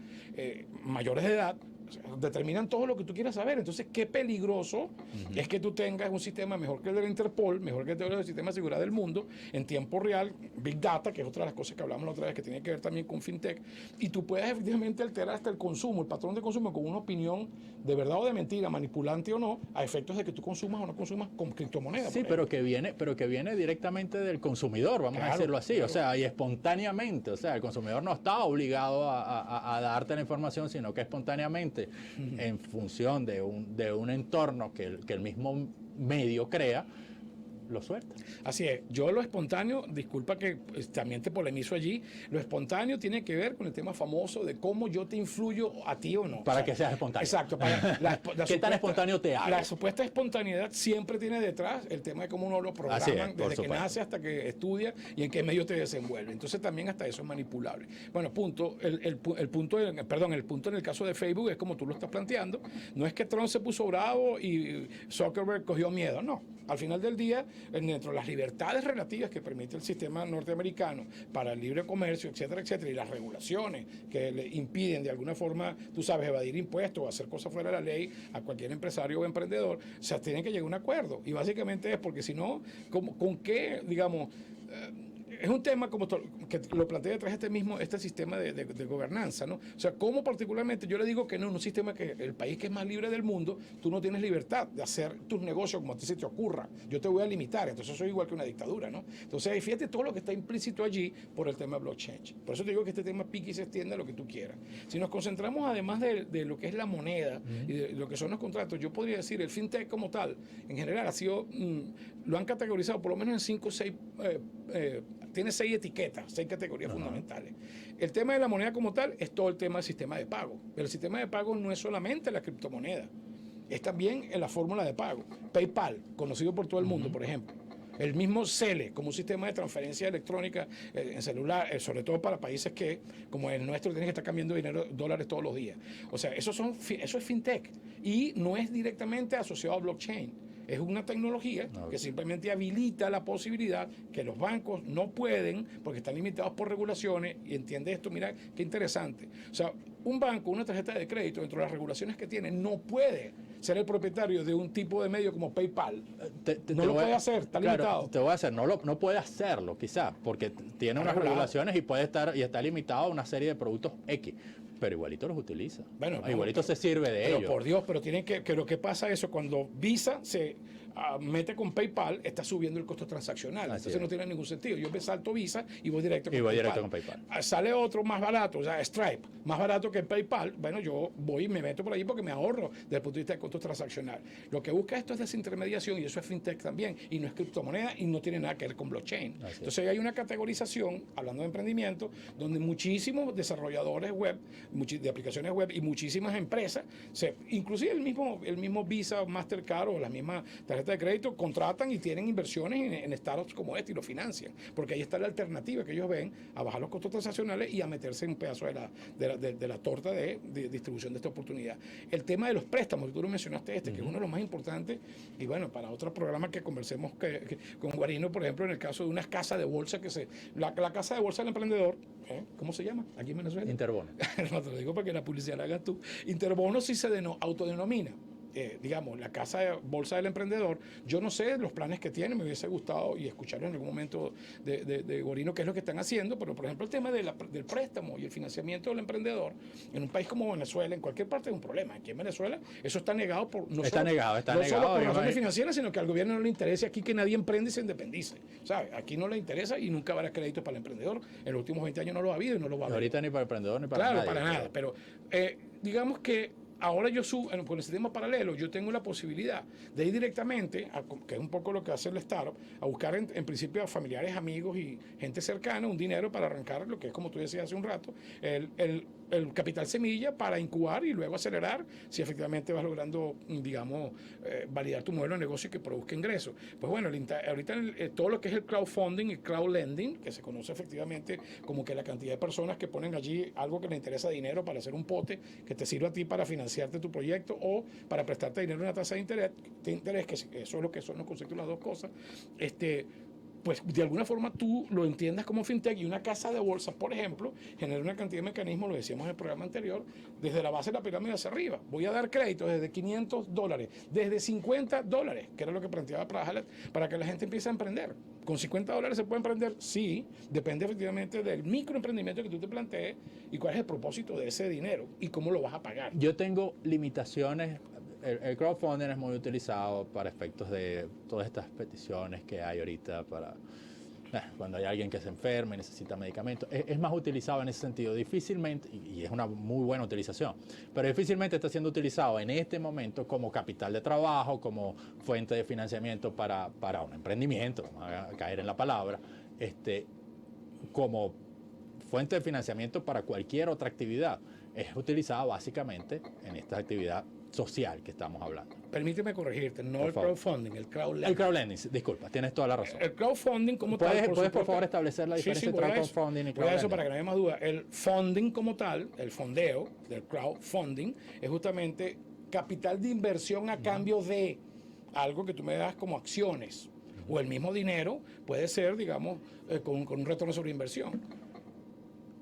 mayores de edad, o sea, determinan todo lo que tú quieras saber. Entonces, qué peligroso es que tú tengas un sistema mejor que el de la Interpol, mejor que el del sistema de seguridad del mundo, en tiempo real, Big Data, que es otra de las cosas que hablamos la otra vez, que tiene que ver también con FinTech, y tú puedes efectivamente alterar hasta el consumo, el patrón de consumo, con una opinión de verdad o de mentira, manipulante o no, a efectos de que tú consumas o no consumas con criptomonedas. Sí, pero que viene directamente del consumidor, vamos a decirlo así, o sea, y espontáneamente, o sea, el consumidor no está obligado a darte la información, sino que espontáneamente, en función de un entorno que el mismo medio crea, lo suelta. Así es. Yo lo espontáneo, disculpa que también te polemizo allí, lo espontáneo tiene que ver con el tema famoso de cómo yo te influyo a ti o no. Para que seas espontáneo. Exacto. ¿Qué tan espontáneo te hago? La supuesta espontaneidad siempre tiene detrás el tema de cómo uno lo programan desde que nace hasta que estudia y en qué medio te desenvuelve. Entonces también hasta eso es manipulable. Bueno, el punto en el caso de Facebook es como tú lo estás planteando. No es que Trump se puso bravo y Zuckerberg cogió miedo, no. Al final del día, dentro de las libertades relativas que permite el sistema norteamericano para el libre comercio, etcétera, etcétera, y las regulaciones que le impiden de alguna forma, tú sabes, evadir impuestos o hacer cosas fuera de la ley a cualquier empresario o emprendedor, o sea, tienen que llegar a un acuerdo. Y básicamente es porque si no, ¿con qué, digamos, es un tema como que lo plantea detrás este sistema de gobernanza, ¿no? O sea, cómo particularmente yo le digo que no, en un sistema que el país que es más libre del mundo, tú no tienes libertad de hacer tus negocios como a ti se te ocurra. Yo te voy a limitar, entonces soy igual que una dictadura, ¿no? Entonces, fíjate todo lo que está implícito allí por el tema de blockchain. Por eso te digo que este tema pique y se extiende a lo que tú quieras. Si nos concentramos además de lo que es la moneda y de lo que son los contratos, yo podría decir el fintech como tal, en general ha sido, lo han categorizado por lo menos en 5 o 6 tiene 6 etiquetas, 6 categorías fundamentales. El tema de la moneda como tal es todo el tema del sistema de pago. Pero el sistema de pago no es solamente la criptomoneda, es también en la fórmula de pago. PayPal, conocido por todo el mundo, por ejemplo. El mismo Cele, como un sistema de transferencia electrónica en celular, sobre todo para países que, como el nuestro, tienen que estar cambiando dólares todos los días. O sea, eso es fintech y no es directamente asociado a blockchain. Es una tecnología que simplemente habilita la posibilidad que los bancos no pueden, porque están limitados por regulaciones, y entiende esto, mira qué interesante. O sea, un banco, una tarjeta de crédito, dentro de las regulaciones que tiene, no puede ser el propietario de un tipo de medio como PayPal. No lo puede hacer, está limitado. Te voy a hacer, no puede hacerlo quizás, porque tiene unas regulaciones y puede estar y está limitado a una serie de productos X. Pero igualito los utiliza. Bueno, igualito se sirve de ellos. Pero por Dios, pero tienen que lo que pasa es eso, cuando Visa se mete con PayPal, está subiendo el costo transaccional. Entonces no tiene ningún sentido. Yo me salto Visa y voy directo con PayPal. Sale otro más barato, o sea, Stripe, más barato que PayPal. Bueno, yo voy y me meto por ahí porque me ahorro desde el punto de vista de costo transaccional. Lo que busca esto es desintermediación y eso es fintech también. Y no es criptomoneda y no tiene nada que ver con blockchain. Entonces hay una categorización, hablando de emprendimiento, donde muchísimos desarrolladores web, de aplicaciones web y muchísimas empresas, inclusive el mismo Visa, Mastercard o las mismas tarjetas de crédito contratan y tienen inversiones en startups como este y lo financian, porque ahí está la alternativa que ellos ven a bajar los costos transaccionales y a meterse en un pedazo de la torta de distribución de esta oportunidad. El tema de los préstamos, tú lo mencionaste que es uno de los más importantes, y bueno, para otros programas que conversemos con Guarino, por ejemplo, en el caso de unas casas de bolsa la casa de bolsa del emprendedor, ¿cómo se llama aquí en Venezuela? Interbono. No te lo digo para que la publicidad la hagas tú. Interbono sí se autodenomina. Digamos, la casa de bolsa del emprendedor. Yo no sé los planes que tiene, me hubiese gustado y escucharlo en algún momento de Gorino qué es lo que están haciendo, pero por ejemplo el tema del préstamo y el financiamiento del emprendedor en un país como Venezuela, en cualquier parte es un problema. Aquí en Venezuela eso está negado no solo por razones financieras, sino que al gobierno no le interesa aquí que nadie emprende y se independice. O sea, aquí no le interesa y nunca habrá créditos para el emprendedor. En los últimos 20 años no lo ha habido y no lo va a haber. Ahorita ni para el emprendedor ni para nadie. Claro, para nada. Pero digamos que ahora yo con el sistema paralelo, yo tengo la posibilidad de ir directamente, que es un poco lo que hace el startup, a buscar en principio a familiares, amigos y gente cercana un dinero para arrancar lo que es, como tú decías hace un rato, el capital semilla para incubar y luego acelerar si efectivamente vas logrando, digamos, validar tu modelo de negocio y que produzca ingresos. Pues bueno, ahorita todo lo que es el crowdfunding y crowdlending, que se conoce efectivamente como que la cantidad de personas que ponen allí algo que les interesa dinero para hacer un pote que te sirva a ti para financiarte tu proyecto o para prestarte dinero en una tasa de interés, que eso es lo que son los conceptos de las dos cosas, pues de alguna forma tú lo entiendas como fintech y una casa de bolsa, por ejemplo, genera una cantidad de mecanismos, lo decíamos en el programa anterior, desde la base de la pirámide hacia arriba. Voy a dar crédito desde $500, desde $50, que era lo que planteaba Prahalat, para que la gente empiece a emprender. ¿Con $50 se puede emprender? Sí, depende efectivamente del microemprendimiento que tú te plantees y cuál es el propósito de ese dinero y cómo lo vas a pagar. Yo tengo limitaciones. El crowdfunding es muy utilizado para efectos de todas estas peticiones que hay ahorita para cuando hay alguien que se enferma y necesita medicamentos. Es más utilizado en ese sentido. Difícilmente, y es una muy buena utilización, pero difícilmente está siendo utilizado en este momento como capital de trabajo, como fuente de financiamiento para un emprendimiento, vamos a caer en la palabra, como fuente de financiamiento para cualquier otra actividad. Es utilizado básicamente en esta actividad social que estamos hablando. Permíteme corregirte, no el crowdfunding, el crowdlending. El crowdlending, disculpa, tienes toda la razón. El crowdfunding como tal... ¿Puedes por favor establecer la diferencia entre crowdfunding y crowdlending? Eso para que no haya más duda. El funding como tal, el fondeo del crowdfunding, es justamente capital de inversión a cambio de algo que tú me das como acciones. O el mismo dinero puede ser, digamos, con un retorno sobre inversión.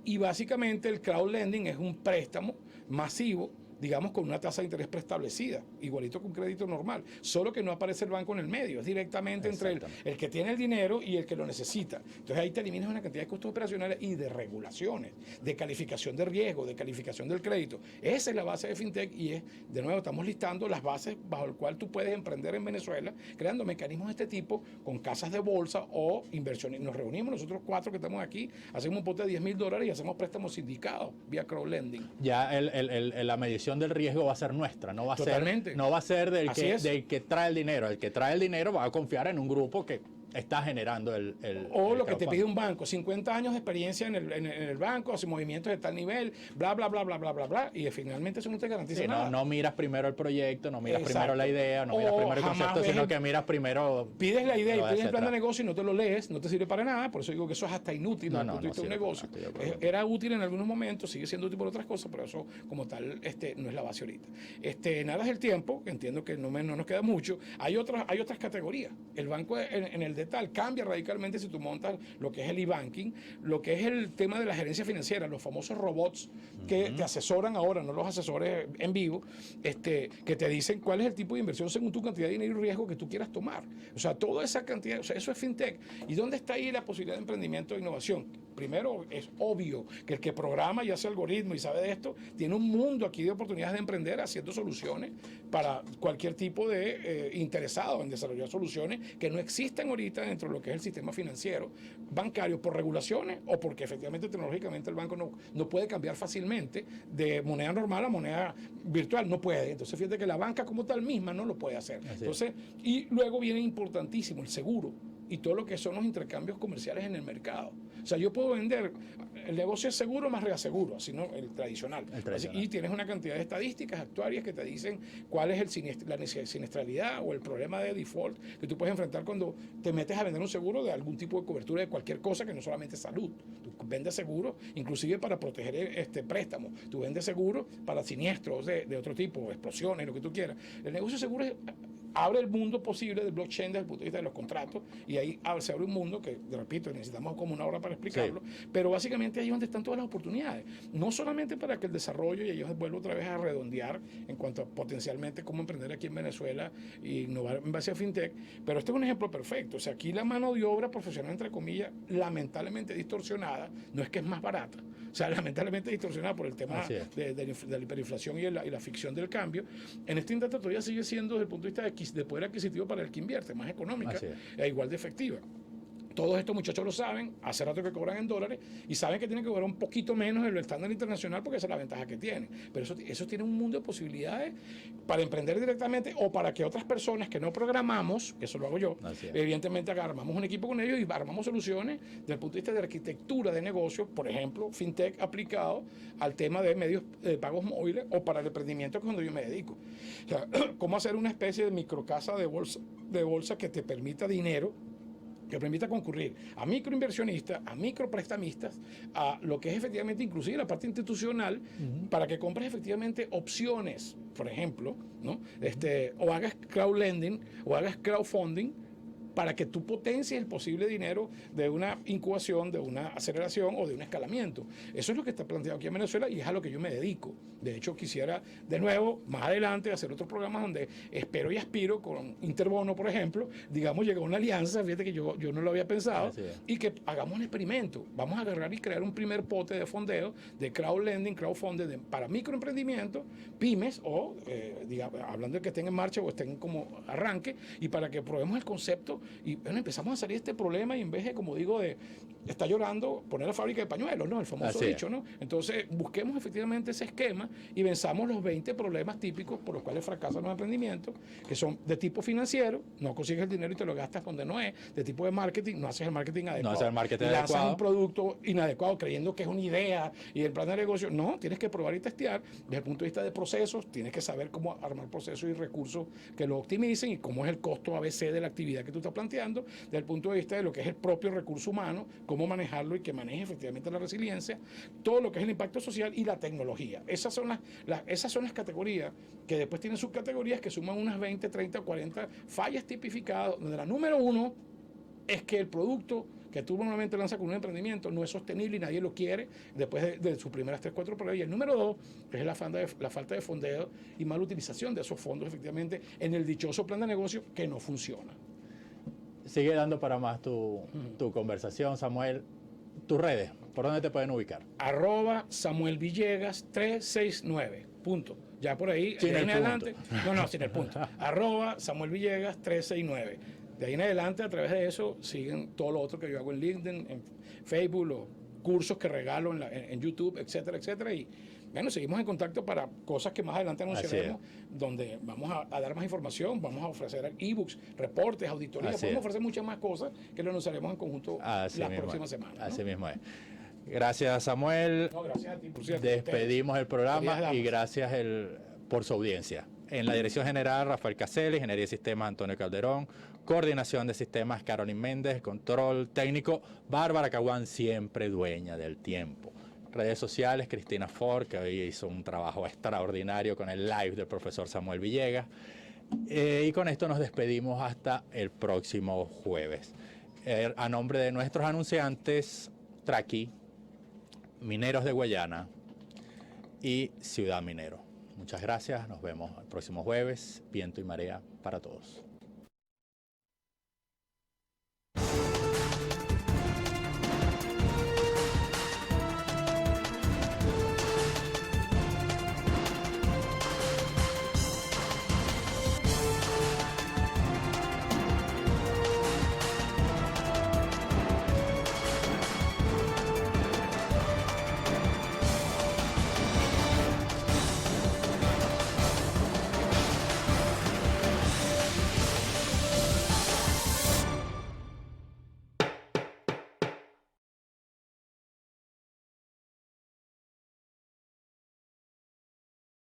Y básicamente el crowdlending es un préstamo masivo digamos, con una tasa de interés preestablecida, igualito que un crédito normal, solo que no aparece el banco en el medio, es directamente entre el que tiene el dinero y el que lo necesita. Entonces ahí te eliminas una cantidad de costos operacionales y de regulaciones, de calificación de riesgo, de calificación del crédito. Esa es la base de FinTech y es, de nuevo, estamos listando las bases bajo las cuales tú puedes emprender en Venezuela, creando mecanismos de este tipo con casas de bolsa o inversiones. Nos reunimos nosotros 4 que estamos aquí, hacemos un pote de $10,000 y hacemos préstamos sindicados vía crowdlending. Ya la medición del riesgo va a ser nuestra, no va a ser del que trae el dinero. El que trae el dinero va a confiar en un grupo que está generando el lo que te pide un banco, 50 años de experiencia en el banco, hace movimientos de tal nivel, bla, bla, bla, bla, bla, bla, bla, y finalmente eso no te garantiza nada. No miras primero el proyecto, no miras primero la idea, no miras primero el concepto, sino que miras primero... Pides la idea y pides el plan de negocio y no te lo lees, no te sirve para nada, por eso digo que eso es hasta inútil desde el punto de vista de un negocio. Era útil en algunos momentos, sigue siendo útil por otras cosas, pero eso como tal no es la base ahorita. Nada es el tiempo, entiendo que no nos queda mucho. Hay otras categorías. El banco en el tal cambia radicalmente si tú montas lo que es el e-banking, lo que es el tema de la gerencia financiera, los famosos robots que te asesoran ahora, no los asesores en vivo, que te dicen cuál es el tipo de inversión según tu cantidad de dinero y riesgo que tú quieras tomar. O sea, toda esa cantidad, o sea, eso es FinTech. ¿Y dónde está ahí la posibilidad de emprendimiento e innovación? Primero, es obvio que el que programa y hace algoritmo y sabe de esto, tiene un mundo aquí de oportunidades de emprender haciendo soluciones para cualquier tipo de interesado en desarrollar soluciones que no existen ahorita dentro de lo que es el sistema financiero, bancario, por regulaciones o porque efectivamente tecnológicamente el banco no puede cambiar fácilmente de moneda normal a moneda virtual, no puede. Entonces fíjate que la banca como tal misma no lo puede hacer. Entonces, y luego viene importantísimo el seguro y todo lo que son los intercambios comerciales en el mercado. O sea, yo puedo vender, el negocio es seguro más reaseguro, así no el tradicional. Y tienes una cantidad de estadísticas actuarias que te dicen cuál es la siniestralidad o el problema de default que tú puedes enfrentar cuando te metes a vender un seguro de algún tipo de cobertura de cualquier cosa que no solamente salud. Tú vendes seguro inclusive para proteger préstamos. Tú vendes seguro para siniestros de otro tipo, explosiones, lo que tú quieras. El negocio seguro abre el mundo posible del blockchain desde el punto de vista de los contratos y ahí se abre un mundo que, repito, necesitamos como una hora para explicarlo, pero básicamente ahí es donde están todas las oportunidades. No solamente para que el desarrollo, y ellos vuelvo otra vez a redondear en cuanto a potencialmente cómo emprender aquí en Venezuela y innovar en base a FinTech, pero este es un ejemplo perfecto. O sea, aquí la mano de obra profesional, entre comillas, lamentablemente distorsionada, no es que es más barata, o sea, lamentablemente distorsionada por el tema de la hiperinflación y la ficción del cambio. En este instante todavía sigue siendo desde el punto de vista de poder adquisitivo para el que invierte, más económica e igual de efectiva. Todos estos muchachos lo saben, hace rato que cobran en dólares y saben que tienen que cobrar un poquito menos en lo estándar internacional porque esa es la ventaja que tienen. Pero eso tiene un mundo de posibilidades para emprender directamente o para que otras personas que no programamos, eso lo hago yo, evidentemente armamos un equipo con ellos y armamos soluciones desde el punto de vista de arquitectura de negocios, por ejemplo, FinTech aplicado al tema de medios de pagos móviles o para el emprendimiento que es donde yo me dedico. O sea, cómo hacer una especie de microcasa de bolsa que te permita dinero, que permita concurrir a microinversionistas, a microprestamistas, a lo que es efectivamente inclusive la parte institucional, para que compres efectivamente opciones, por ejemplo, ¿no? O hagas crowdlending o hagas crowdfunding para que tú potencies el posible dinero de una incubación, de una aceleración o de un escalamiento. Eso es lo que está planteado aquí en Venezuela y es a lo que yo me dedico. De hecho, quisiera de nuevo, más adelante, hacer otros programas donde espero y aspiro con Interbono, por ejemplo, digamos, llegar a una alianza, fíjate que yo no lo había pensado, y que hagamos un experimento. Vamos a agarrar y crear un primer pote de fondeo, de crowdlending, crowdfunding, para microemprendimiento, pymes o, digamos, hablando de que estén en marcha o estén como arranque, y para que probemos el concepto. Y bueno, empezamos a salir este problema y en vez de, como digo, de está llorando, poner la fábrica de pañuelos, ¿no? El famoso dicho, ¿no? Entonces, busquemos efectivamente ese esquema y venzamos los 20 problemas típicos por los cuales fracasan los emprendimientos, que son de tipo financiero, no consigues el dinero y te lo gastas donde no es, de tipo de marketing, no haces el marketing adecuado. No haces el marketing lanzas adecuado. Un producto inadecuado creyendo que es una idea y el plan de negocio. No, tienes que probar y testear. Desde el punto de vista de procesos, tienes que saber cómo armar procesos y recursos que lo optimicen y cómo es el costo ABC de la actividad que tú estás planteando, desde el punto de vista de lo que es el propio recurso humano, cómo manejarlo y que maneje efectivamente la resiliencia, todo lo que es el impacto social y la tecnología. Esas son las categorías que después tienen subcategorías que suman unas 20, 30, 40 fallas tipificadas, donde la número 1 es que el producto que tú normalmente lanzas con un emprendimiento no es sostenible y nadie lo quiere después de sus primeras 3, 4 pruebas. Y el número 2 es la falta de fondeo y mala utilización de esos fondos, efectivamente, en el dichoso plan de negocio que no funciona. Sigue dando para más tu conversación, Samuel. Tus redes, ¿por dónde te pueden ubicar? @Samuel Villegas 369, punto. Ya por ahí, Sin de ahí el en adelante, punto. no, sin el punto. @Samuel Villegas 369. De ahí en adelante, a través de eso, siguen todo lo otro que yo hago en LinkedIn, en Facebook, los cursos que regalo en YouTube, etcétera, etcétera. Y bueno, seguimos en contacto para cosas que más adelante anunciaremos, donde vamos a dar más información, vamos a ofrecer ebooks, reportes, auditorías, podemos ofrecer muchas más cosas que lo anunciaremos en conjunto las próximas semanas. Así mismo es. Gracias, Samuel. No, gracias a ti, por cierto. Despedimos el programa y gracias por su audiencia. En la dirección general, Rafael Caselli, Ingeniería de Sistemas, Antonio Calderón, coordinación de sistemas, Carolyn Méndez, control técnico, Bárbara Caguán, siempre dueña del tiempo. Redes sociales, Cristina Ford, que hoy hizo un trabajo extraordinario con el live del profesor Samuel Villegas. Y con esto nos despedimos hasta el próximo jueves. A nombre de nuestros anunciantes, Traqui, Mineros de Guayana y Ciudad Minero. Muchas gracias, nos vemos el próximo jueves. Viento y marea para todos.